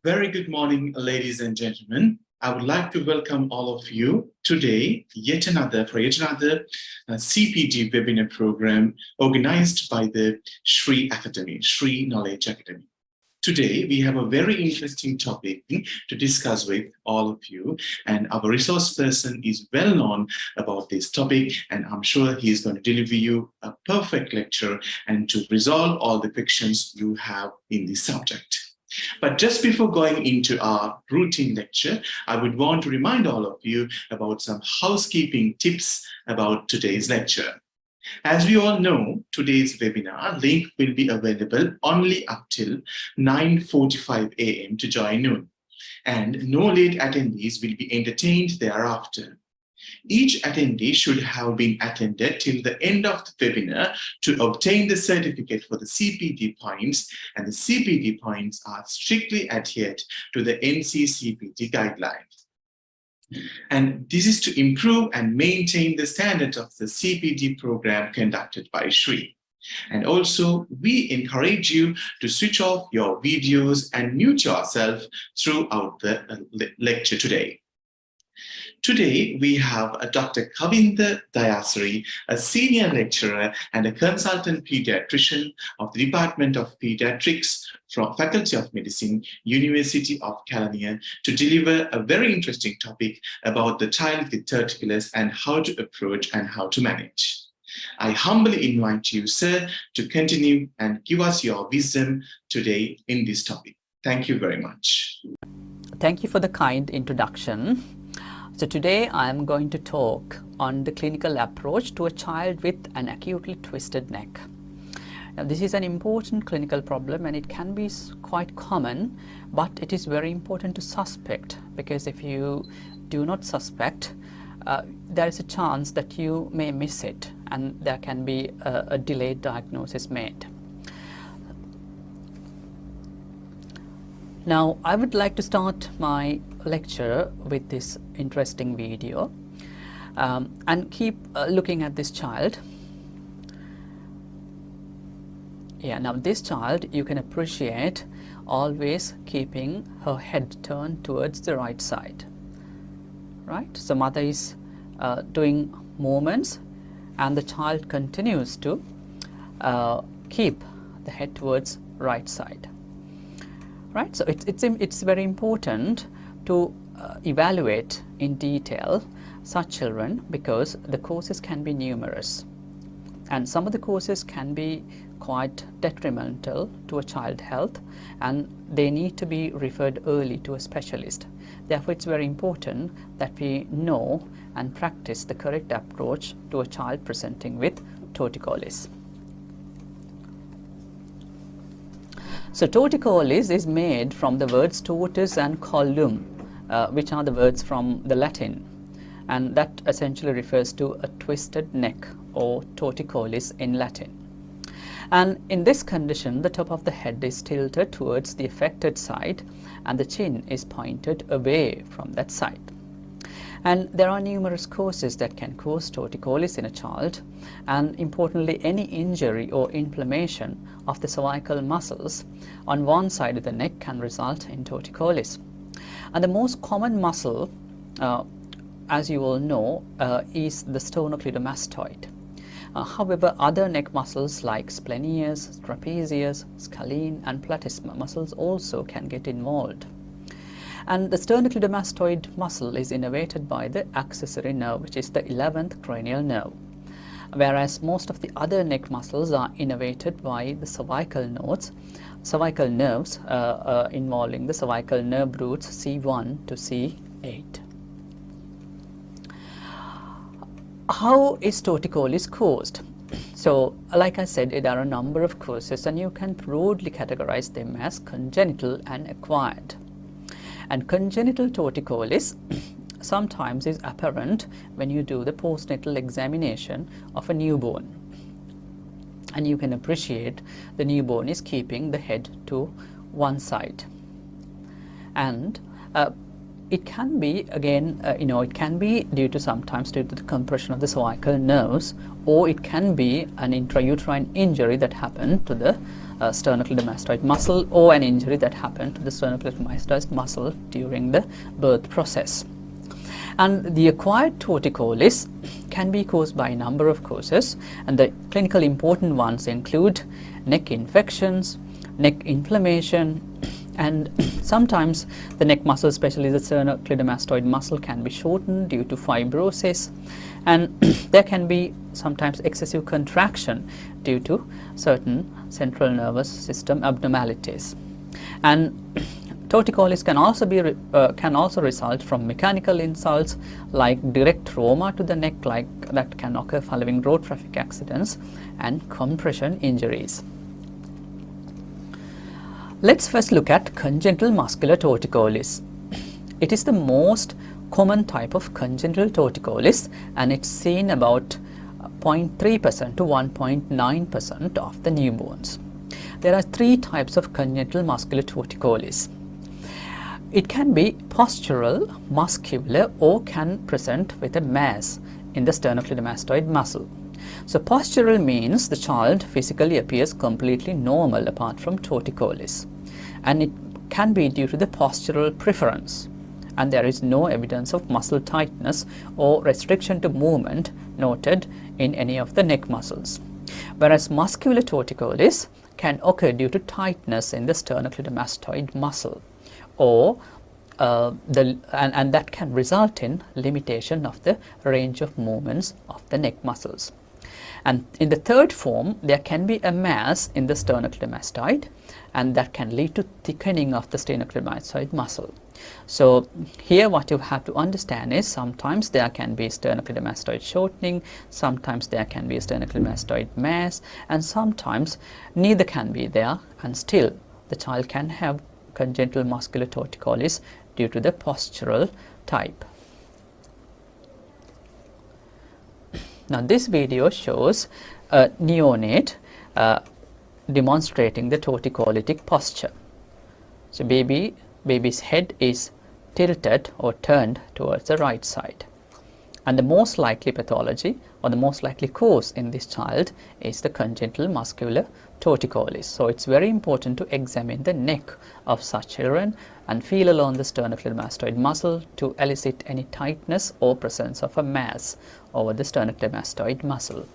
Very good morning, ladies and gentlemen. I would like to welcome all of you today, yet another CPD webinar program organized by the Shri Academy, Shri Knowledge Academy. Today, we have a very interesting topic to discuss with all of you, and our resource person is well known about this topic, and I'm sure he is going to deliver you a perfect lecture and to resolve all the questions you have in this subject. But just before going into our routine lecture, I would want to remind all of you about some housekeeping tips about today's lecture. As we all know, today's webinar link will be available only up till 9:45 a.m. to join noon, and no late attendees will be entertained thereafter. Each attendee should have been attended till the end of the webinar to obtain the certificate for the CPD points, and the CPD points are strictly adhered to the NC-CPD guidelines. And this is to improve and maintain the standards of the CPD program conducted by Shri. And also, we encourage you to switch off your videos and mute yourself throughout the lecture today. Today, we have Dr. Kavinda Dayasiri, a senior lecturer and a consultant pediatrician of the Department of Paediatrics from Faculty of Medicine, University of Kelaniya, to deliver a very interesting topic about the child with torticollis and how to approach and how to manage. I humbly invite you, sir, to continue and give us your wisdom today in this topic. Thank you very much. Thank you for the kind introduction. So today I am going to talk on the clinical approach to a child with an acutely twisted neck. Now, this is an important clinical problem and it can be quite common, but it is very important to suspect, because if you do not suspect, there is a chance that you may miss it and there can be a delayed diagnosis made. Now, I would like to start my lecture with this interesting video and keep looking at this child. Now this child, you can appreciate always keeping her head turned towards the right side, right? So mother is doing movements and the child continues to keep the head towards right side. Right, so it's very important to evaluate in detail such children, because the causes can be numerous and some of the causes can be quite detrimental to a child's health and they need to be referred early to a specialist. Therefore, it's very important that we know and practice the correct approach to a child presenting with torticollis. So torticollis is made from the words tortus and collum, which are the words from the Latin, and that essentially refers to a twisted neck, or torticollis in Latin. And in this condition, the top of the head is tilted towards the affected side and the chin is pointed away from that side. And there are numerous causes that can cause torticollis in a child, and importantly, any injury or inflammation of the cervical muscles on one side of the neck can result in torticollis. And the most common muscle, as you all know, is the sternocleidomastoid. However, other neck muscles like splenius, trapezius, scalene and platysma muscles also can get involved. And the sternocleidomastoid muscle is innervated by the accessory nerve, which is the 11th cranial nerve, whereas most of the other neck muscles are innervated by the cervical nerves involving the cervical nerve roots C1 to C8. How is torticollis caused? So, like I said, there are a number of causes and you can broadly categorize them as congenital and acquired. And congenital torticollis sometimes is apparent when you do the postnatal examination of a newborn. And you can appreciate the newborn is keeping the head to one side. And it can be, again, it can be sometimes due to the compression of the cervical nerves, or it can be an intrauterine injury that happened to the sternocleidomastoid muscle, or an injury that happened to the sternocleidomastoid muscle during the birth process. And the acquired torticollis can be caused by a number of causes, and the clinical important ones include neck infections, neck inflammation, and sometimes the neck muscle, especially the sternocleidomastoid muscle, can be shortened due to fibrosis, and there can be sometimes excessive contraction due to certain central nervous system abnormalities. And torticollis can also result from mechanical insults like direct trauma to the neck, like that can occur following road traffic accidents, and compression injuries. Let's first look at congenital muscular torticollis. It is the most common type of congenital torticollis, and it's seen about 0.3% to 1.9% of the newborns. There are three types of congenital muscular torticollis. It can be postural, muscular, or can present with a mass in the sternocleidomastoid muscle. So postural means the child physically appears completely normal apart from torticollis, and it can be due to the postural preference, and there is no evidence of muscle tightness or restriction to movement noted in any of the neck muscles. Whereas muscular torticollis can occur due to tightness in the sternocleidomastoid muscle, or and that can result in limitation of the range of movements of the neck muscles. And in the third form, there can be a mass in the sternocleidomastoid, and that can lead to thickening of the sternocleidomastoid muscle. So here what you have to understand is sometimes there can be sternocleidomastoid shortening, sometimes there can be a sternocleidomastoid mass, and sometimes neither can be there, and still the child can have congenital muscular torticollis due to the postural type. Now this video shows a neonate demonstrating the torticollitic posture. So baby's head is tilted or turned towards the right side, and the most likely pathology or the most likely cause in this child is the congenital muscular torticollis. So it's very important to examine the neck of such children and feel along the sternocleidomastoid muscle to elicit any tightness or presence of a mass over the sternocleidomastoid muscle.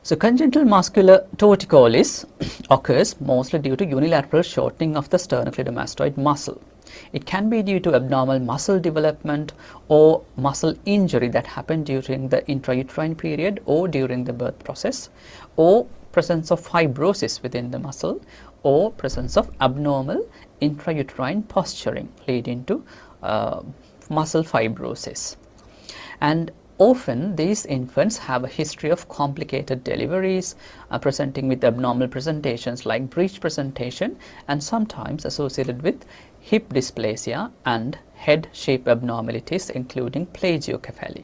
So congenital muscular torticollis occurs mostly due to unilateral shortening of the sternocleidomastoid muscle. It can be due to abnormal muscle development or muscle injury that happened during the intrauterine period or during the birth process, or presence of fibrosis within the muscle, or presence of abnormal intrauterine posturing leading to muscle fibrosis. And often these infants have a history of complicated deliveries, presenting with abnormal presentations like breech presentation, and sometimes associated with hip dysplasia and head shape abnormalities including plagiocephaly.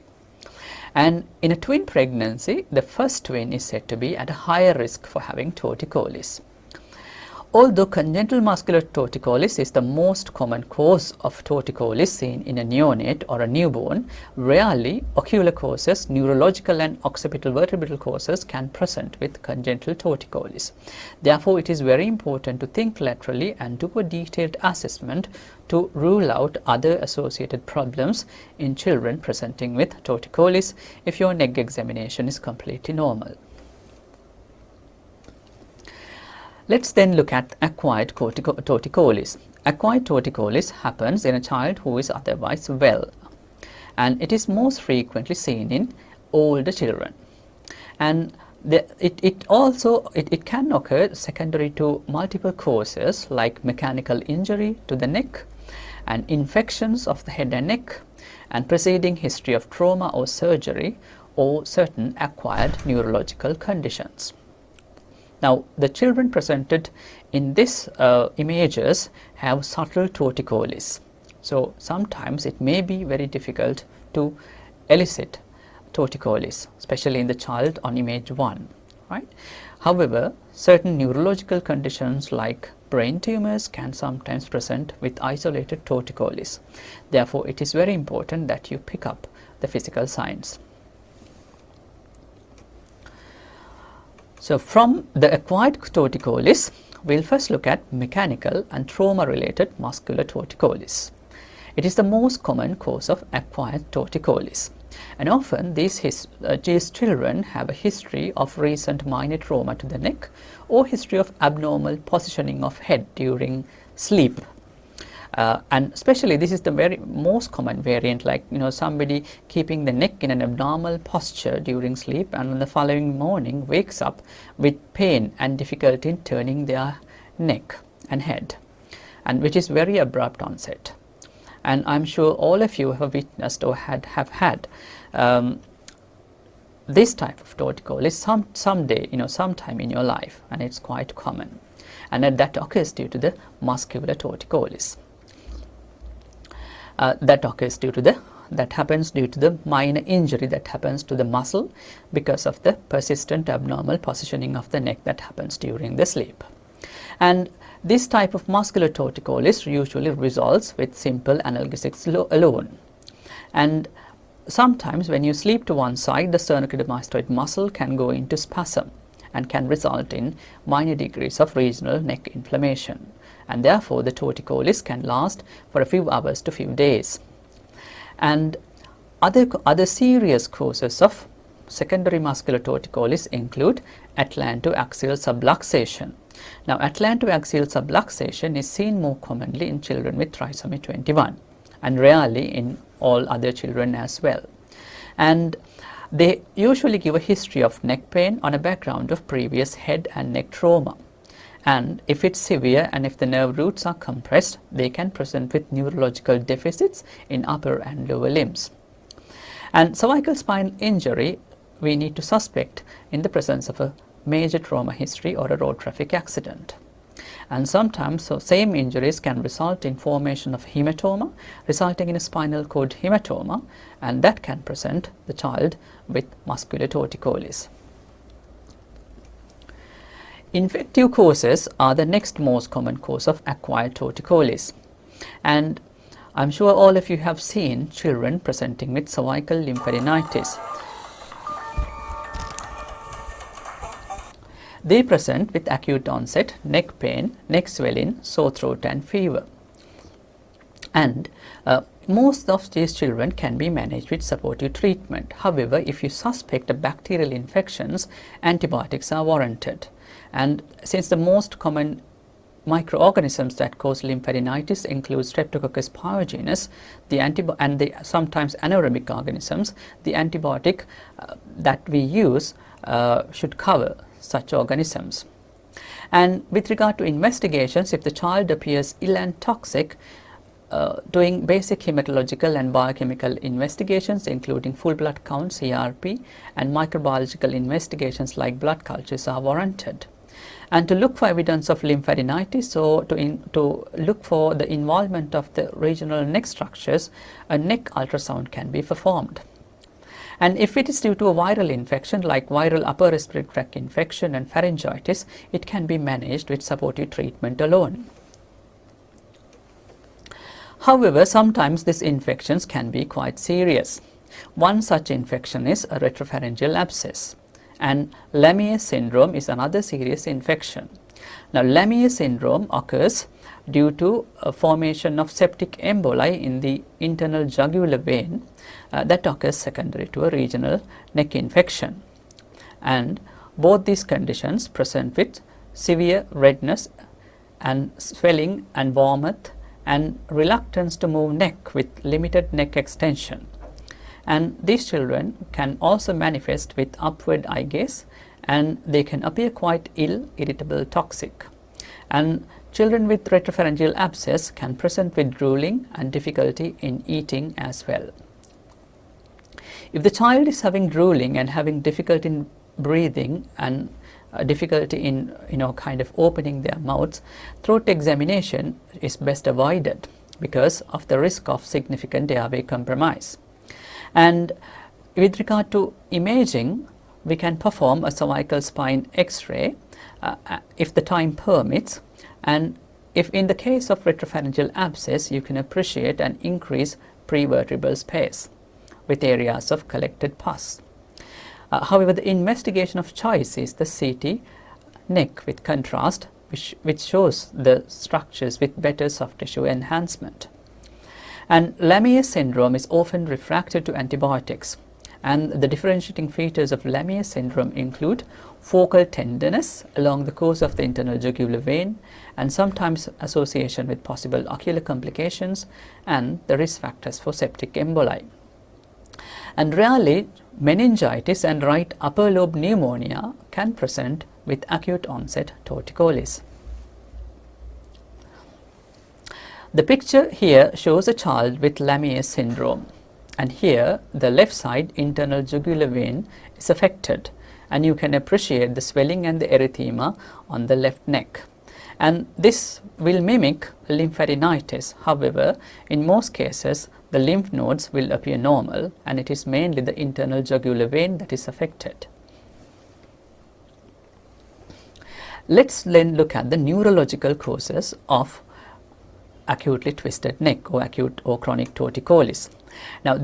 And in a twin pregnancy, the first twin is said to be at a higher risk for having torticollis. Although congenital muscular torticollis is the most common cause of torticollis seen in a neonate or a newborn, rarely ocular causes, neurological and occipital vertebral causes can present with congenital torticollis. Therefore, it is very important to think laterally and do a detailed assessment to rule out other associated problems in children presenting with torticollis if your neck examination is completely normal. Let's then look at acquired torticollis. Acquired torticollis happens in a child who is otherwise well, and it is most frequently seen in older children. And it can occur secondary to multiple causes like mechanical injury to the neck and infections of the head and neck, and preceding history of trauma or surgery, or certain acquired neurological conditions. Now, the children presented in this images have subtle torticollis. So sometimes it may be very difficult to elicit torticollis, especially in the child on image 1, right? However, certain neurological conditions like brain tumors can sometimes present with isolated torticollis. Therefore, it is very important that you pick up the physical signs. So from the acquired torticollis, we'll first look at mechanical and trauma-related muscular torticollis. It is the most common cause of acquired torticollis, and often these children have a history of recent minor trauma to the neck or history of abnormal positioning of head during sleep. And especially this is the very most common variant, like somebody keeping the neck in an abnormal posture during sleep, and on the following morning wakes up with pain and difficulty in turning their neck and head, and which is very abrupt onset. And I'm sure all of you have witnessed or have had this type of torticollis someday, sometime in your life, and it's quite common, and that occurs due to the muscular torticollis. That happens due to the minor injury that happens to the muscle because of the persistent abnormal positioning of the neck that happens during the sleep. And this type of muscular torticollis usually resolves with simple analgesics alone. And sometimes when you sleep to one side, the sternocleidomastoid muscle can go into spasm and can result in minor degrees of regional neck inflammation, and therefore the torticollis can last for a few hours to few days. And other serious causes of secondary muscular torticollis include atlantoaxial subluxation. Now, atlantoaxial subluxation is seen more commonly in children with trisomy 21 and rarely in all other children as well. And they usually give a history of neck pain on a background of previous head and neck trauma. And if it's severe and if the nerve roots are compressed, they can present with neurological deficits in upper and lower limbs. And cervical spine injury we need to suspect in the presence of a major trauma history or a road traffic accident. And sometimes same injuries can result in formation of hematoma, resulting in a spinal cord hematoma, and that can present the child with muscular torticollis. Infective causes are the next most common cause of acquired torticollis, and I'm sure all of you have seen children presenting with cervical lymphadenitis. They present with acute onset neck pain, neck swelling, sore throat and fever. And most of these children can be managed with supportive treatment. However, if you suspect a bacterial infections, antibiotics are warranted. And since the most common microorganisms that cause lymphadenitis include Streptococcus pyogenes, and the sometimes anaerobic organisms, the antibiotic that we use should cover such organisms. And with regard to investigations, if the child appears ill and toxic, doing basic hematological and biochemical investigations including full blood count CRP and microbiological investigations like blood cultures are warranted. And to look for evidence of lymphadenitis, or to look for the involvement of the regional neck structures, a neck ultrasound can be performed. And if it is due to a viral infection like viral upper respiratory tract infection and pharyngitis, it can be managed with supportive treatment alone. However, sometimes these infections can be quite serious. One such infection is a retropharyngeal abscess, and Lemierre syndrome is another serious infection. Now, Lemierre syndrome occurs due to a formation of septic emboli in the internal jugular vein that occurs secondary to a regional neck infection. And both these conditions present with severe redness and swelling and warmth and reluctance to move neck with limited neck extension. And these children can also manifest with upward eye gaze, and they can appear quite ill, irritable, toxic. And children with retropharyngeal abscess can present with drooling and difficulty in eating as well. If the child is having drooling and having difficulty in breathing and difficulty in kind of opening their mouths, throat examination is best avoided because of the risk of significant airway compromise. And with regard to imaging, we can perform a cervical spine X-ray if the time permits, and if in the case of retropharyngeal abscess, you can appreciate an increased prevertebral space with areas of collected pus. However, the investigation of choice is the CT neck with contrast, which shows the structures with better soft tissue enhancement. And Lemierre syndrome is often refractory to antibiotics, and the differentiating features of Lemierre syndrome include focal tenderness along the course of the internal jugular vein, and sometimes association with possible ocular complications and the risk factors for septic emboli. And rarely, meningitis and right upper lobe pneumonia can present with acute onset torticollis. The picture here shows a child with Lemierre syndrome, and here the left side internal jugular vein is affected, and you can appreciate the swelling and the erythema on the left neck. And this will mimic lymphadenitis. However, in most cases the lymph nodes will appear normal, and it is mainly the internal jugular vein that is affected. Let's then look at the neurological causes of acutely twisted neck or acute or chronic torticollis. Now,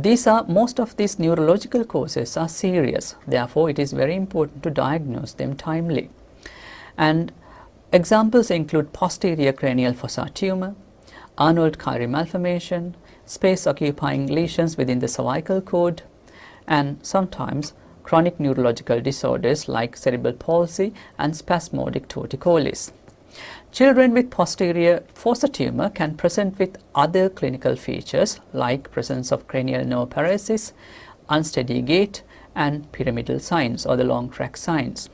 most of these neurological causes are serious. Therefore, it is very important to diagnose them timely. And examples include posterior cranial fossa tumor, Arnold-Chiari malformation, space-occupying lesions within the cervical cord, and sometimes chronic neurological disorders like cerebral palsy and spasmodic torticollis. Children with posterior fossa tumor can present with other clinical features like presence of cranial nerve paresis, unsteady gait, and pyramidal signs or the long track signs.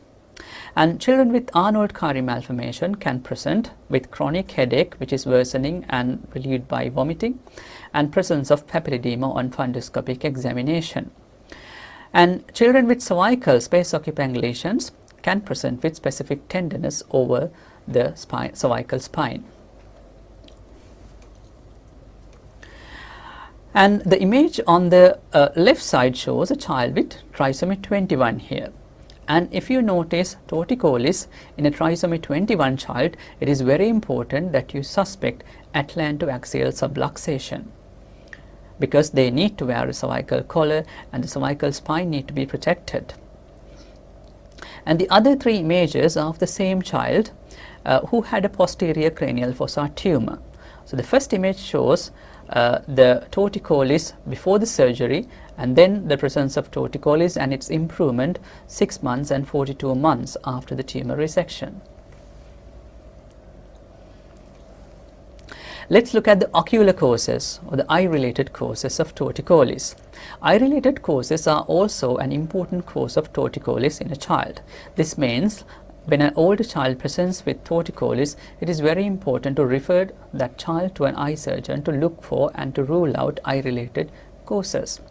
And children with Arnold-Chiari malformation can present with chronic headache, which is worsening and relieved by vomiting, and presence of papilledema on fundoscopic examination. And children with cervical space-occupying lesions can present with specific tenderness over the cervical spine. And the image on the left side shows a child with trisomy 21 here. And if you notice torticollis in a trisomy 21 child, it is very important that you suspect atlantoaxial subluxation, because they need to wear a cervical collar and the cervical spine need to be protected. And the other three images are of the same child who had a posterior cranial fossa tumor. So the first image shows the torticollis before the surgery, and then the presence of torticollis and its improvement 6 months and 42 months after the tumor resection. Let's look at the ocular causes or the eye-related causes of torticollis. Eye-related causes are also an important cause of torticollis in a child. This means when an older child presents with torticollis, it is very important to refer that child to an eye surgeon to look for and to rule out eye-related causes.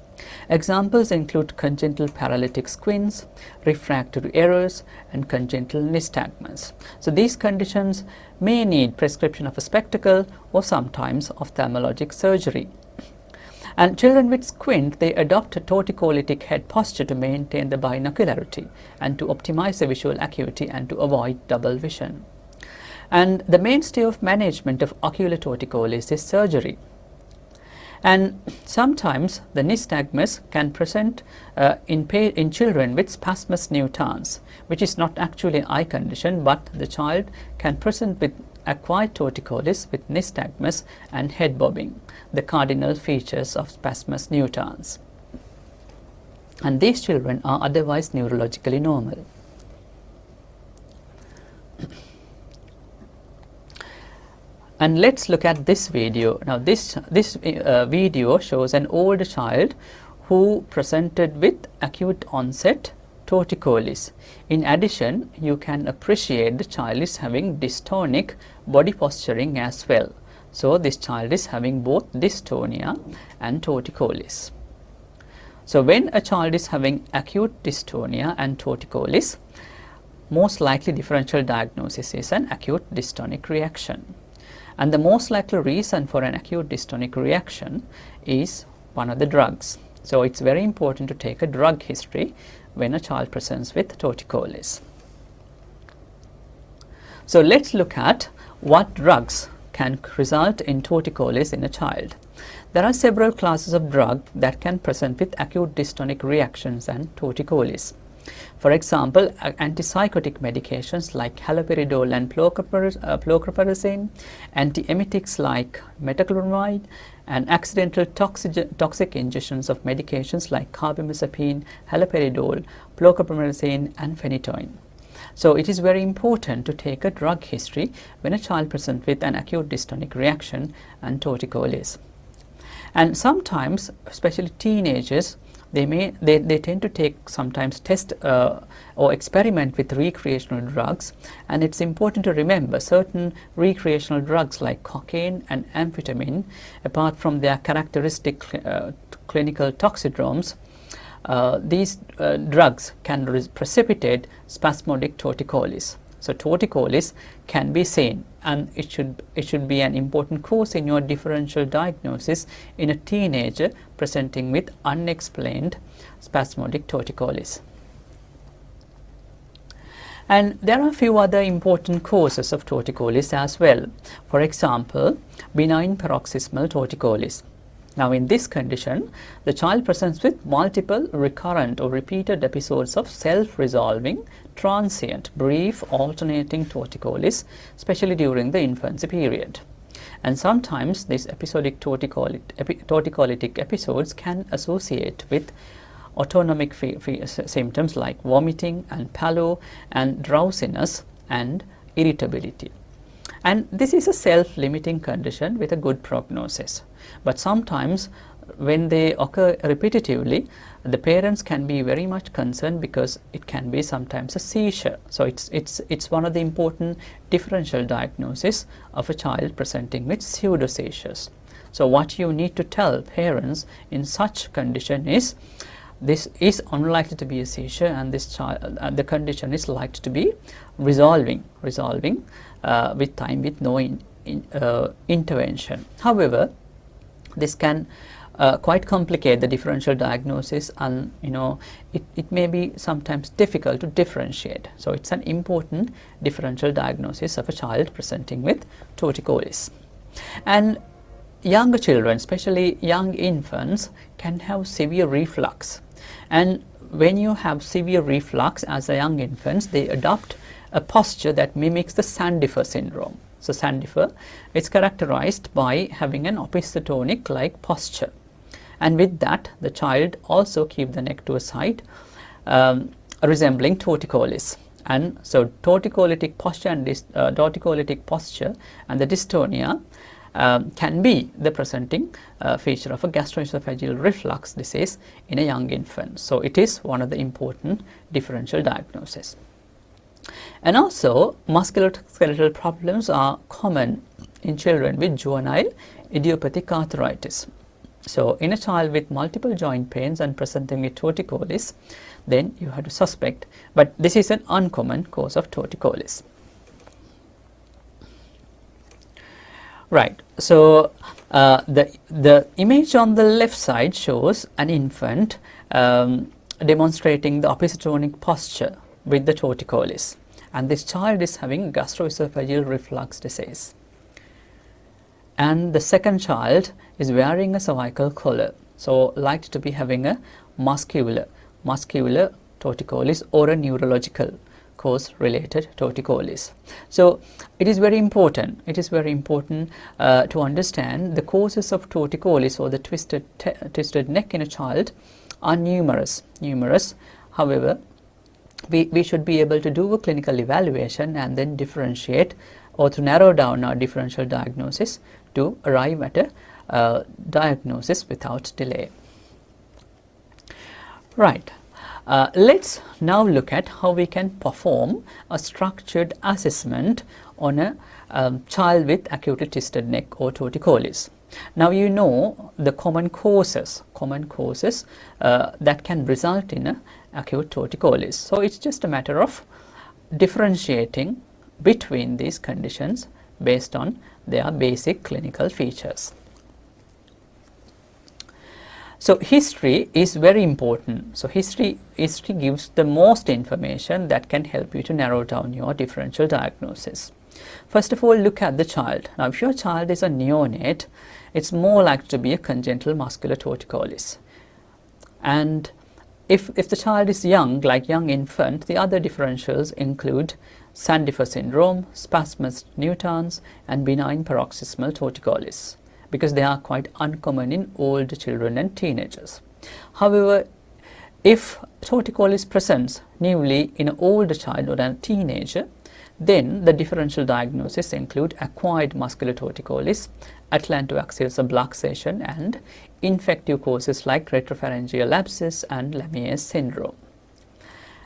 Examples include congenital paralytic squints, refractory errors, and congenital nystagmus. So these conditions may need prescription of a spectacle or sometimes ophthalmologic surgery. And children with squint, they adopt a torticolytic head posture to maintain the binocularity and to optimize the visual acuity and to avoid double vision. And the mainstay of management of ocular torticollis is surgery. And sometimes the nystagmus can present in children with spasmus nutans, which is not actually an eye condition, but the child can present with acquired torticollis with nystagmus and head bobbing, the cardinal features of spasmus nutans. And these children are otherwise neurologically normal. And let's look at this video. Now this video shows an older child who presented with acute onset torticollis. In addition, you can appreciate the child is having dystonic body posturing as well. So this child is having both dystonia and torticollis. So when a child is having acute dystonia and torticollis, most likely differential diagnosis is an acute dystonic reaction. And the most likely reason for an acute dystonic reaction is one of the drugs. So it's very important to take a drug history when a child presents with torticollis. So let's look at what drugs can result in torticollis in a child. There are several classes of drugs that can present with acute dystonic reactions and torticollis. For example, antipsychotic medications like haloperidol and chlorpromazine, antiemetics like metoclopramide, and accidental toxic ingestions of medications like carbamazepine, haloperidol, chlorpromazine, and phenytoin. So it is very important to take a drug history when a child presents with an acute dystonic reaction and torticollis. And sometimes, especially teenagers, they tend to take sometimes test or experiment with recreational drugs, and it's important to remember certain recreational drugs like cocaine and amphetamine, apart from their characteristic clinical toxidromes, these drugs can precipitate spasmodic torticollis. So torticollis can be seen, and it should be an important cause in your differential diagnosis in a teenager presenting with unexplained spasmodic torticollis. And there are a few other important causes of torticollis as well. For example, benign paroxysmal torticollis. Now, in this condition, the child presents with multiple recurrent or repeated episodes of self-resolving, transient, brief, alternating torticollis, especially during the infancy period. And sometimes these episodic torticollitic episodes can associate with autonomic symptoms like vomiting and pallor and drowsiness and irritability. And this is a self-limiting condition with a good prognosis. But sometimes when they occur repetitively, the parents can be very much concerned because it can be sometimes a seizure. So it's one of the important differential diagnoses of a child presenting with pseudoseizures. So what you need to tell parents in such condition is, this is unlikely to be a seizure, and this child, the condition is likely to be resolving with time, with no intervention. However, this can quite complicate the differential diagnosis, and it may be sometimes difficult to differentiate. So it's an important differential diagnosis of a child presenting with torticollis. And younger children, especially young infants, can have severe reflux. And when you have severe reflux as a young infants, they adopt a posture that mimics the Sandifer syndrome. So Sandifer is characterized by having an opistotonic-like posture. And with that, the child also keeps the neck to a side, resembling torticollis. And so torticollitic posture and the dystonia can be the presenting feature of a gastroesophageal reflux disease in a young infant. So it is one of the important differential diagnoses. And also, musculoskeletal problems are common in children with juvenile idiopathic arthritis. So in a child with multiple joint pains and presenting with torticollis, then you have to suspect, but this is an uncommon cause of torticollis. Right, so the image on the left side shows an infant demonstrating the opistotonic posture with the torticollis, and this child is having gastroesophageal reflux disease. And the second child is wearing a cervical collar, so likely to be having a muscular torticollis or a neurological cause related torticollis. So it is very important to understand the causes of torticollis or the twisted neck in a child are numerous. However, we should be able to do a clinical evaluation and then differentiate, or to narrow down our differential diagnosis to arrive at a diagnosis without delay. Right. Let's now look at how we can perform a structured assessment on a child with acutely twisted neck or torticollis. Now you know the common causes that can result in a acute torticollis. So it's just a matter of differentiating between these conditions based on their basic clinical features. So history is very important. So history gives the most information that can help you to narrow down your differential diagnosis. First of all, look at the child. Now, if your child is a neonate, it's more likely to be a congenital muscular torticollis. And if the child is young, like young infant, the other differentials include Sandifer syndrome, spasmus nutans, and benign paroxysmal torticollis, because they are quite uncommon in older children and teenagers. However, if torticollis presents newly in an older child or a teenager, then the differential diagnosis include acquired muscular torticollis, atlantoaxial subluxation, and infective causes like retropharyngeal abscess and Lemierre's syndrome.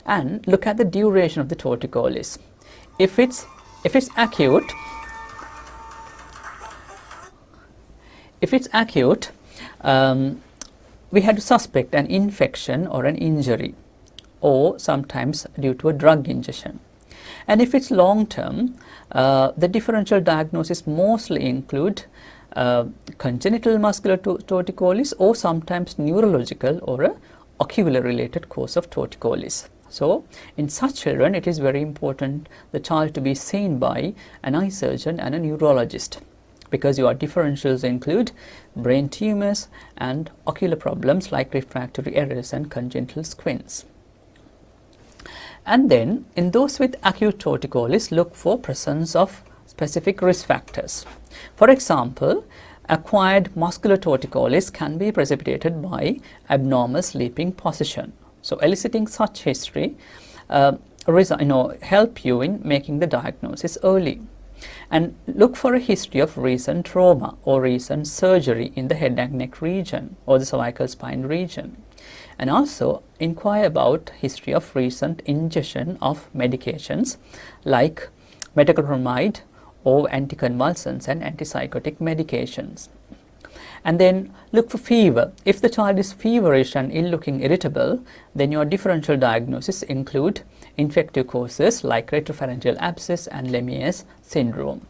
And look at the duration of the torticollis. If it's acute, we had to suspect an infection or an injury, or sometimes due to a drug ingestion. And if it's long term, the differential diagnosis mostly include congenital muscular torticollis, or sometimes neurological or a ocular related cause of torticollis. So in such children, it is very important the child to be seen by an eye surgeon and a neurologist, because your differentials include brain tumors and ocular problems like refractory errors and congenital squints. And then in those with acute torticollis, look for presence of specific risk factors. For example, acquired muscular torticollis can be precipitated by abnormal sleeping position. So eliciting such history help you in making the diagnosis early. And look for a history of recent trauma or recent surgery in the head and neck region or the cervical spine region. And also inquire about history of recent ingestion of medications like metoclopramide or anticonvulsants and antipsychotic medications. And then look for fever. If the child is feverish and ill-looking irritable, then your differential diagnosis include infective causes like retropharyngeal abscess and Lemierre's syndrome.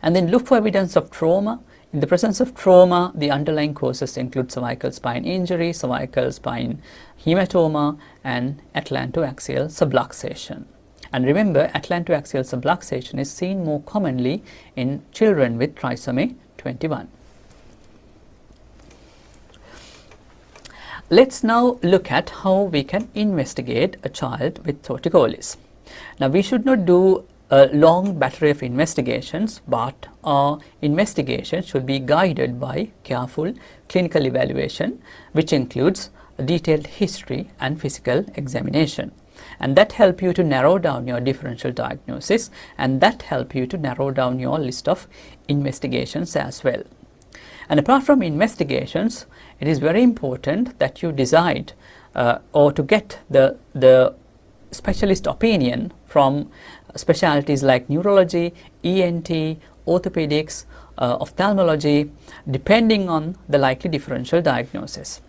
And then look for evidence of trauma. In the presence of trauma, the underlying causes include cervical spine injury, cervical spine hematoma, and atlantoaxial subluxation. And remember, atlantoaxial subluxation is seen more commonly in children with trisomy 21. Let's now look at how we can investigate a child with torticollis. Now, we should not do a long battery of investigations, but our investigation should be guided by careful clinical evaluation, which includes a detailed history and physical examination. And that help you to narrow down your differential diagnosis, and that help you to narrow down your list of investigations as well. And apart from investigations, it is very important that you decide or to get the specialist opinion from specialties like neurology, ENT, orthopedics, ophthalmology, depending on the likely differential diagnosis.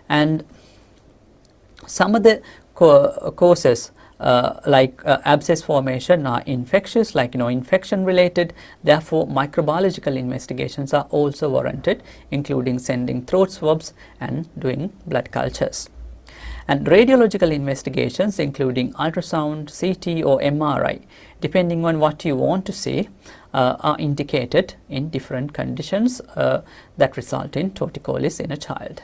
And some of the causes like abscess formation are infectious, like infection related. Therefore, microbiological investigations are also warranted, including sending throat swabs and doing blood cultures. And radiological investigations, including ultrasound, CT or MRI, depending on what you want to see, are indicated in different conditions that result in torticollis in a child.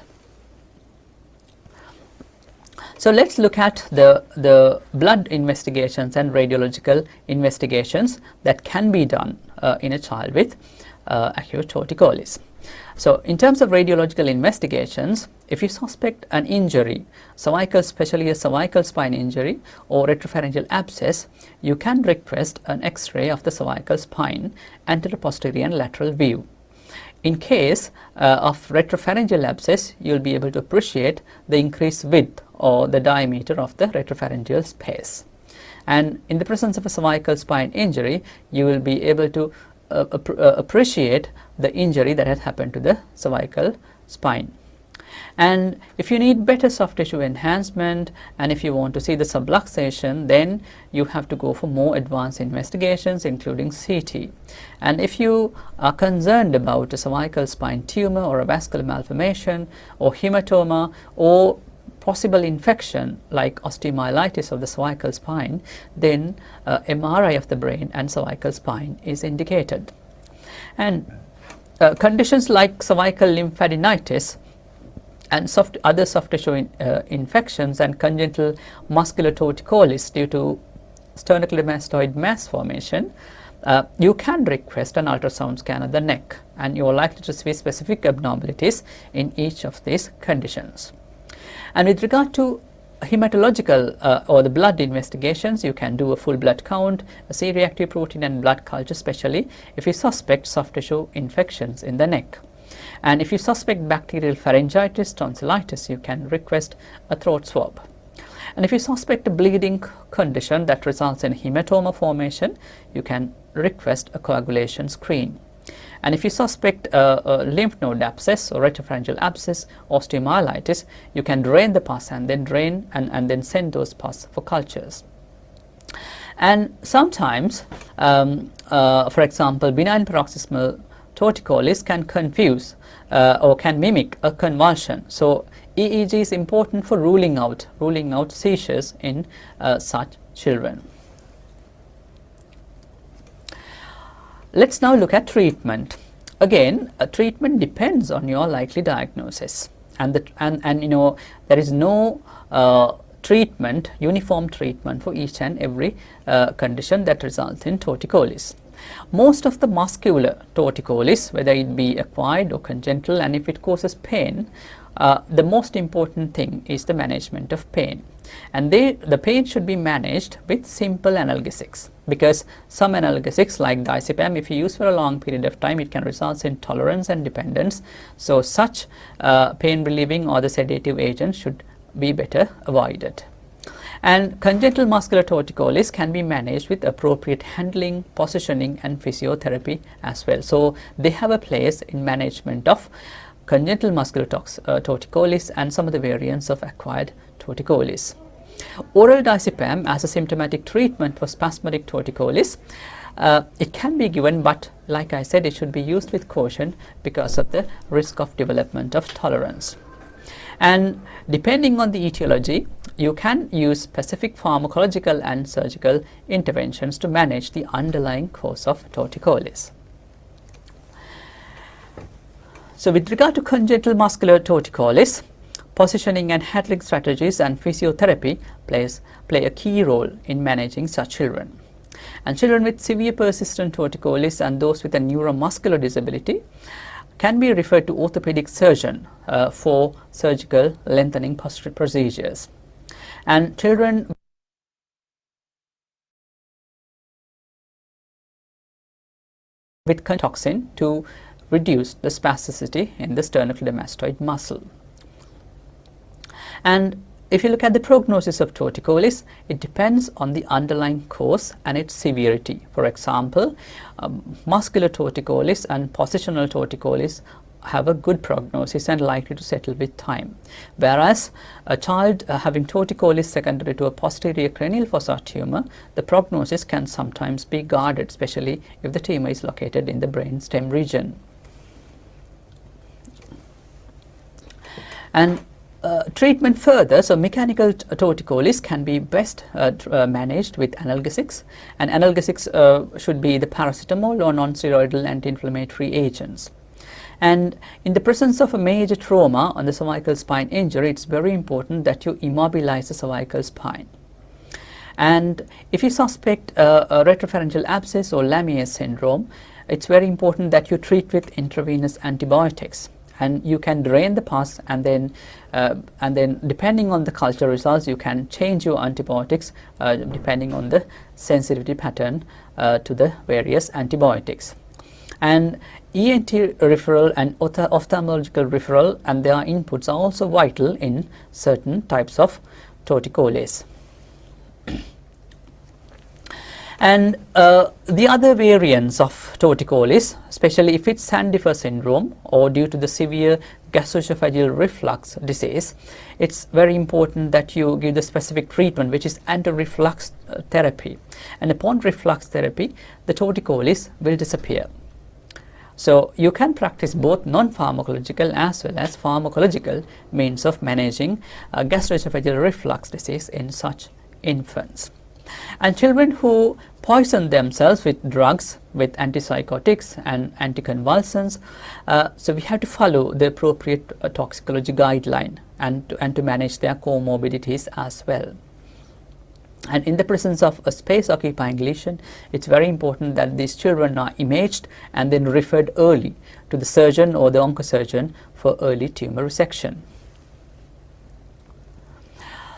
So let's look at the blood investigations and radiological investigations that can be done in a child with acute torticollis. So in terms of radiological investigations, if you suspect an injury, especially a cervical spine injury or retropharyngeal abscess, you can request an X-ray of the cervical spine, anterior, posterior and lateral view. In case of retropharyngeal abscess, you'll be able to appreciate the increased width or the diameter of the retropharyngeal space. And in the presence of a cervical spine injury, you will be able to appreciate the injury that has happened to the cervical spine. And if you need better soft tissue enhancement, and if you want to see the subluxation, then you have to go for more advanced investigations, including CT. And if you are concerned about a cervical spine tumor or a vascular malformation or hematoma or possible infection like osteomyelitis of the cervical spine, then MRI of the brain and cervical spine is indicated. And conditions like cervical lymphadenitis and other soft tissue infections and congenital muscular torticollis due to sternocleidomastoid mass formation, you can request an ultrasound scan of the neck, and you are likely to see specific abnormalities in each of these conditions. And with regard to hematological or the blood investigations, you can do a full blood count, a C-reactive protein and blood culture, especially if you suspect soft tissue infections in the neck. And if you suspect bacterial pharyngitis, tonsillitis, you can request a throat swab. And if you suspect a bleeding condition that results in hematoma formation, you can request a coagulation screen. And if you suspect a lymph node abscess or retropharyngeal abscess, osteomyelitis, you can drain the pus and then send those pus for cultures. And sometimes, for example, benign paroxysmal torticollis can confuse or can mimic a convulsion. So EEG is important for ruling out seizures in such children. Let's now look at treatment. Again, treatment depends on your likely diagnosis, and you know, there is no uniform treatment for each and every condition that results in torticollis. Most of the muscular torticollis, whether it be acquired or congenital, and if it causes pain, the most important thing is the management of pain. And the pain should be managed with simple analgesics, because some analgesics like diazepam, if you use for a long period of time, it can result in tolerance and dependence. So such pain relieving or the sedative agents should be better avoided. And congenital muscular torticollis can be managed with appropriate handling, positioning and physiotherapy as well. So they have a place in management of congenital muscular torticollis and some of the variants of acquired torticollis. Oral diazepam as a symptomatic treatment for spasmodic torticollis, it can be given, but like I said, it should be used with caution because of the risk of development of tolerance. And depending on the etiology, you can use specific pharmacological and surgical interventions to manage the underlying cause of torticollis. So with regard to congenital muscular torticollis, positioning and handling strategies and physiotherapy play a key role in managing such children. And children with severe persistent torticollis and those with a neuromuscular disability can be referred to orthopedic surgeon for surgical lengthening procedures. And children with toxin to reduce the spasticity in the sternocleidomastoid muscle. And if you look at the prognosis of torticollis, it depends on the underlying cause and its severity. For example, muscular torticollis and positional torticollis have a good prognosis and likely to settle with time, whereas a child having torticollis secondary to a posterior cranial fossa tumor, the prognosis can sometimes be guarded, especially if the tumor is located in the brain stem region. And treatment further, so mechanical torticollis can be best managed with analgesics, and analgesics should be the paracetamol or non-steroidal anti-inflammatory agents. And in the presence of a major trauma on the cervical spine injury, it's very important that you immobilize the cervical spine. And if you suspect a retropharyngeal abscess or Lamier's syndrome, it's very important that you treat with intravenous antibiotics. And you can drain the pus, and then depending on the culture results, you can change your antibiotics depending on the sensitivity pattern to the various antibiotics. And ENT referral and ophthalmological referral and their inputs are also vital in certain types of torticollis. And the other variants of torticollis, especially if it's Sandifer syndrome or due to the severe gastroesophageal reflux disease, it's very important that you give the specific treatment, which is anti-reflux therapy. And upon reflux therapy, the torticollis will disappear. So you can practice both non-pharmacological as well as pharmacological means of managing gastroesophageal reflux disease in such infants. And children who poison themselves with drugs, with antipsychotics and anticonvulsants, so we have to follow the appropriate toxicology guideline and to manage their comorbidities as well. And in the presence of a space occupying lesion, it's very important that these children are imaged and then referred early to the surgeon or the oncosurgeon for early tumor resection.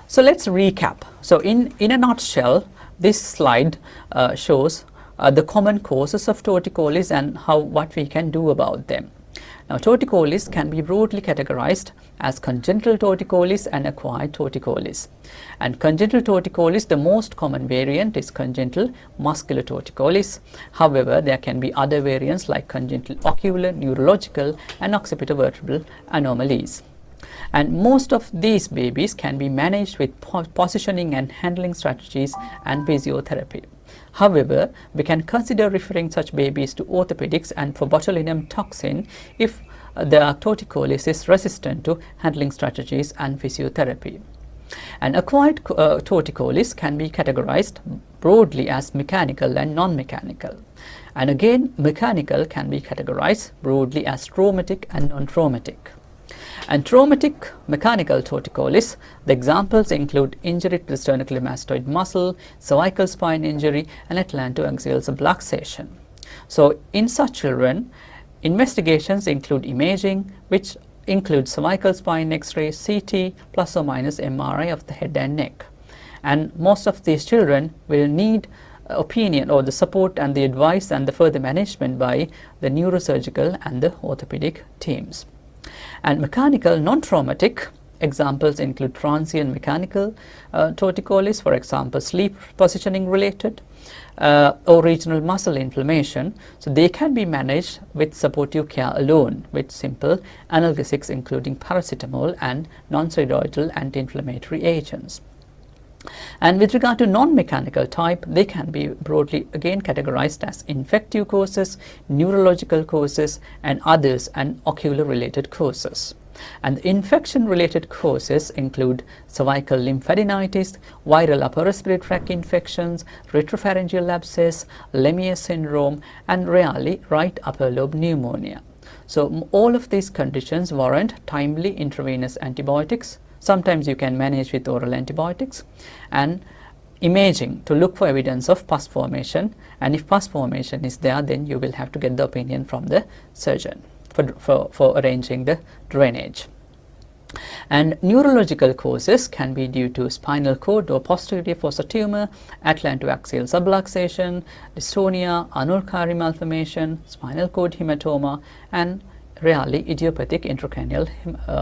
So let's recap. So in a nutshell, this slide shows the common causes of torticollis and what we can do about them. Now, torticollis can be broadly categorized as congenital torticollis and acquired torticollis. And congenital torticollis, the most common variant is congenital muscular torticollis. However, there can be other variants like congenital ocular, neurological, and occipitovertebral anomalies. And most of these babies can be managed with positioning and handling strategies and physiotherapy. However, we can consider referring such babies to orthopedics and for botulinum toxin if the torticollis is resistant to handling strategies and physiotherapy. And acquired torticollis can be categorized broadly as mechanical and non-mechanical. And again, mechanical can be categorized broadly as traumatic and non-traumatic. And traumatic mechanical torticollis, the examples include injury to the sternocleidomastoid muscle, cervical spine injury, and atlantoaxial subluxation. So in such children, investigations include imaging, which includes cervical spine X-ray, CT, plus or minus MRI of the head and neck. And most of these children will need opinion or the support and the advice and the further management by the neurosurgical and the orthopedic teams. And mechanical non-traumatic examples include transient mechanical torticollis, for example, sleep positioning related, or regional muscle inflammation. So they can be managed with supportive care alone with simple analgesics including paracetamol and non-steroidal anti-inflammatory agents. And with regard to non-mechanical type, they can be broadly again categorized as infective causes, neurological causes, and others, and ocular related causes. And the infection related causes include cervical lymphadenitis, viral upper respiratory tract infections, retropharyngeal abscess, Lemierre syndrome, and rarely right upper lobe pneumonia. So all of these conditions warrant timely intravenous antibiotics. Sometimes you can manage with oral antibiotics, and imaging to look for evidence of pus formation, and if pus formation is there, then you will have to get the opinion from the surgeon for arranging the drainage. And neurological causes can be due to spinal cord or posterior fossa tumor, atlantoaxial subluxation, dystonia, anulcari malformation, spinal cord hematoma, and rarely idiopathic intracranial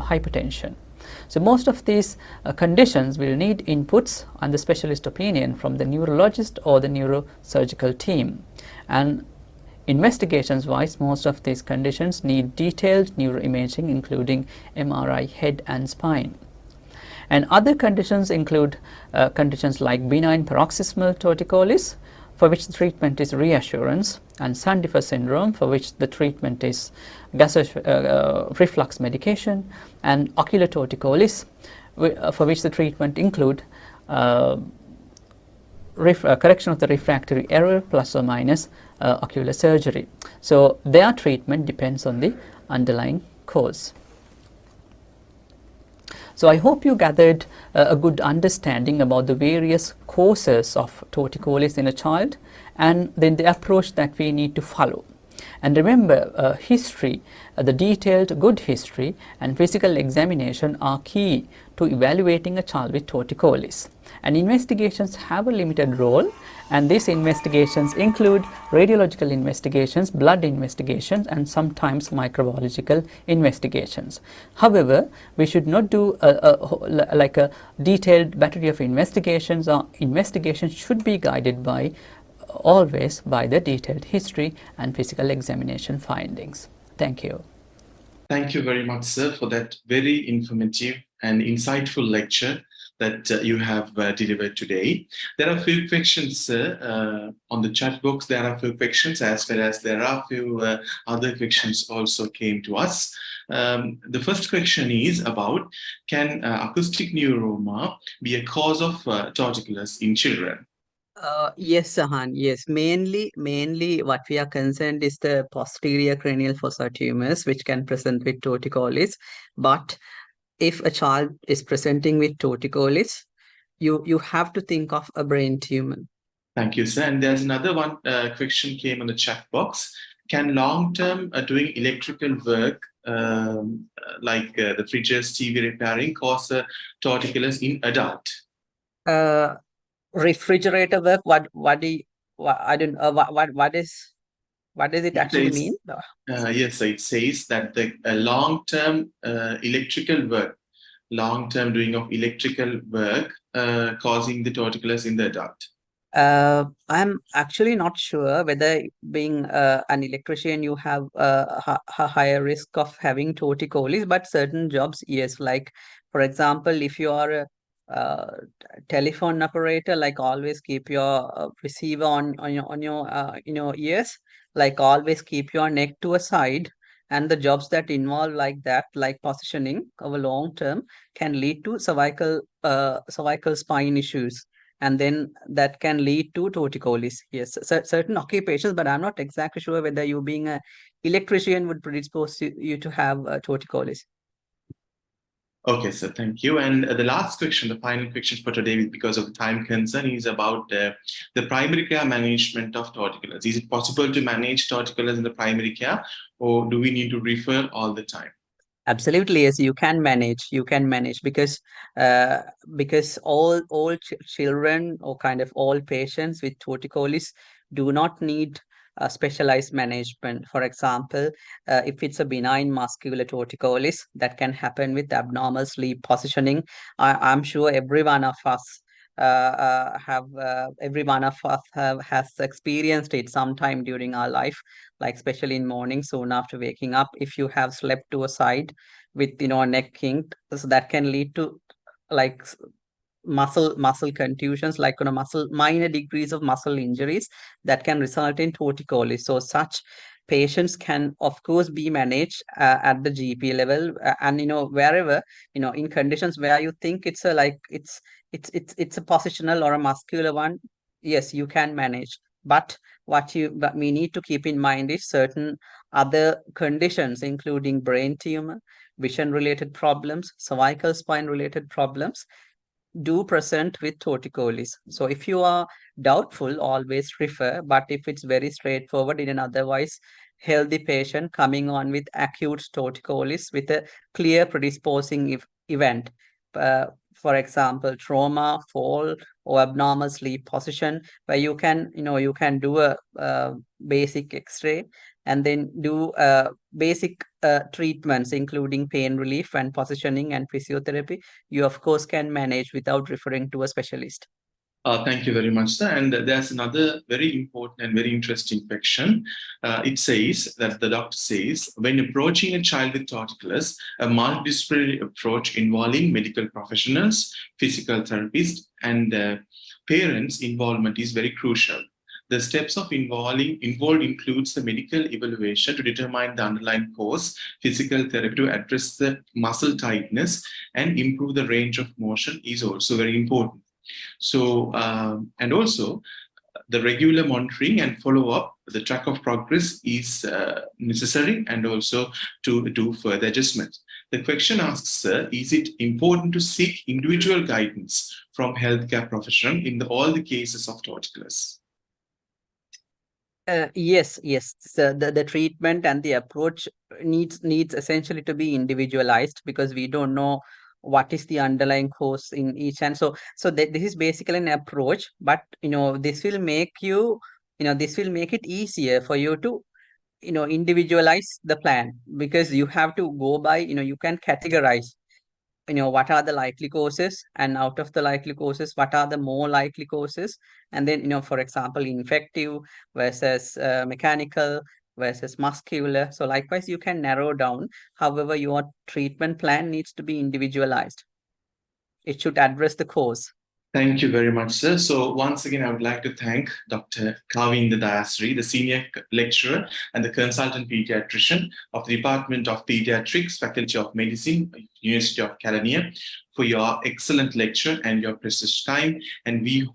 hypertension. So most of these conditions will need inputs and the specialist opinion from the neurologist or the neurosurgical team. And investigations wise, most of these conditions need detailed neuroimaging including MRI head and spine. And other conditions include conditions like benign paroxysmal torticollis, for which the treatment is reassurance, and Sandifer syndrome, for which the treatment is reflux medication, and ocular torticollis, for which the treatment include correction of the refractory error plus or minus ocular surgery. So their treatment depends on the underlying cause. So I hope you gathered a good understanding about the various causes of torticollis in a child, and then the approach that we need to follow. And remember, history, the detailed good history and physical examination are key to evaluating a child with torticollis. And investigations have a limited role, and these investigations include radiological investigations, blood investigations, and sometimes microbiological investigations. However, we should not do like a detailed battery of investigations. Or investigations should be guided by always by the detailed history and physical examination findings. Thank you. Thank you very much, sir, for that very informative and insightful lecture that you have delivered today. There are a few questions, sir, on the chat box. There are a few questions, as well as there are a few other questions also came to us. The first question is about, can acoustic neuroma be a cause of torticollis in children? Yes, Sahan. Yes, mainly what we are concerned is the posterior cranial fossa tumors, which can present with torticollis. But if a child is presenting with torticollis, you have to think of a brain tumor. Thank you, sir. And there's another one question came in the chat box. Can long-term doing electrical work like the fridges, TV repairing cause torticollis in adult? Uh, Refrigerator work. What do you, what, I don't what does it It actually says, mean? yes, it says that the long-term electrical work, long-term doing of electrical work causing the torticollis in the adult. I'm actually not sure whether being an electrician you have a higher risk of having torticollis, but certain jobs, yes. Like for example, if you are a telephone operator, like always keep your receiver on your ears, like always keep your neck to a side. And the jobs that involve like that, like positioning over long term, can lead to cervical spine issues, and then that can lead to torticollis. Yes, certain occupations, but I'm not exactly sure whether you being a electrician would predispose you to have torticollis. Okay, sir, thank you. And the last question, the final question for today, because of the time concern, is about the primary care management of torticollis. Is it possible to manage torticollis in the primary care, or do we need to refer all the time? Absolutely, yes, you can manage. You can manage uh, because all children or kind of all patients with torticollis do not need specialized management. For example, if it's a benign muscular torticollis that can happen with abnormal sleep positioning, I'm sure every one of us has experienced it sometime during our life, like especially in morning soon after waking up. If you have slept to a side with neck kinked, so that can lead to like muscle contusions, like muscle minor degrees of muscle injuries that can result in torticollis. So such patients can of course be managed at the GP level, and wherever, in conditions where you think it's a like it's a positional or a muscular one, yes, you can manage. But what we need to keep in mind is certain other conditions, including brain tumor, vision related problems, cervical spine related problems, do present with torticollis. So if you are doubtful, always refer. But if it's very straightforward in an otherwise healthy patient coming on with acute torticollis with a clear predisposing event, uh, for example, trauma, fall, or abnormal sleep position, where you can do a basic X-ray and then do basic treatments, including pain relief and positioning and physiotherapy, you of course can manage without referring to a specialist. Thank you very much, sir. And there's another very important and very interesting question. It says that the doctor says, when approaching a child with torticollis, a multidisciplinary approach involving medical professionals, physical therapists, and parents' involvement is very crucial. The steps of involved includes the medical evaluation to determine the underlying cause, physical therapy to address the muscle tightness and improve the range of motion is also very important. So, and also the regular monitoring and follow up, the track of progress is necessary, and also to do further adjustments. The question asks, sir, is it important to seek individual guidance from healthcare professional in all the cases of torticollis? Yes. So the treatment and the approach needs essentially to be individualized, because we don't know what is the underlying cause in each. And this is basically an approach, but this will make it easier for you to individualize the plan, because you have to go by, you can categorize, what are the likely causes, and out of the likely causes, what are the more likely causes, and then, for example, infective versus mechanical versus muscular. So likewise you can narrow down. However, your treatment plan needs to be individualized. It should address the cause. Thank you very much, sir. So once again, I would like to thank Dr. Kavinda Dayasiri, the Senior Lecturer and the Consultant Pediatrician of the Department of Paediatrics, Faculty of Medicine, University of Kelaniya, for your excellent lecture and your precious time. And we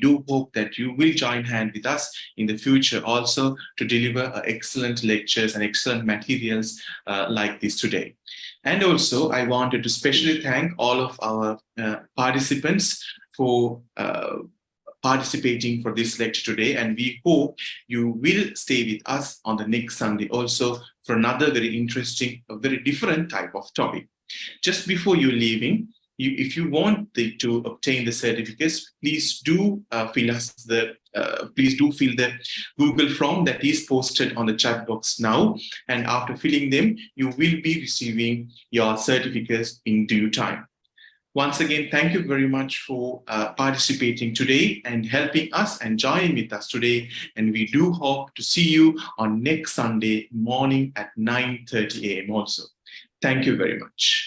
do hope that you will join hand with us in the future also to deliver excellent lectures and excellent materials like this today. And also, I wanted to specially thank all of our participants for participating for this lecture today. And we hope you will stay with us on the next Sunday also for another very interesting, a very different type of topic. Just before you leaving, if you want to obtain the certificates, please do fill the Google form that is posted on the chat box now. And after filling them, you will be receiving your certificates in due time. Once again, thank you very much for participating today and helping us and joining with us today. And we do hope to see you on next Sunday morning at 9:30 a.m. also. Thank you very much.